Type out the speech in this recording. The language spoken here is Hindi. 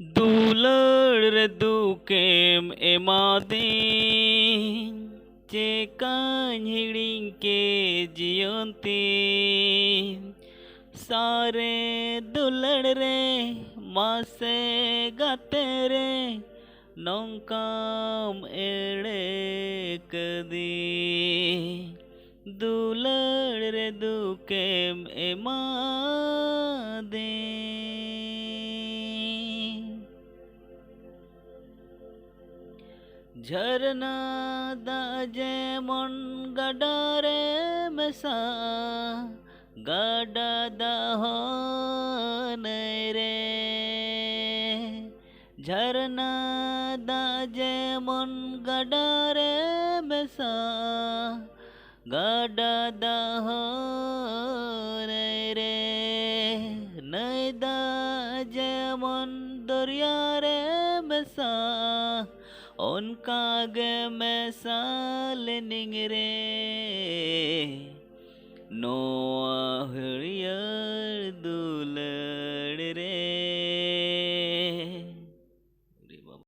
दुलड़ रे दुकेम एमादीं चेकाኝ हिड़िंग के जियंती सारे दुलड़ रे मासे गाते रे नौकाम एड़े कदी दुलड़ रे दुकेम एमादीं झरना दाजे मन गडारे मेसा गडा दाहन रे झरना दाजे मन गडारे मेसा गडा दाहन रे नई दाजे मन दरिया रे मेसा उनका गे मैसाल निंगरे नोआ हरियर दुल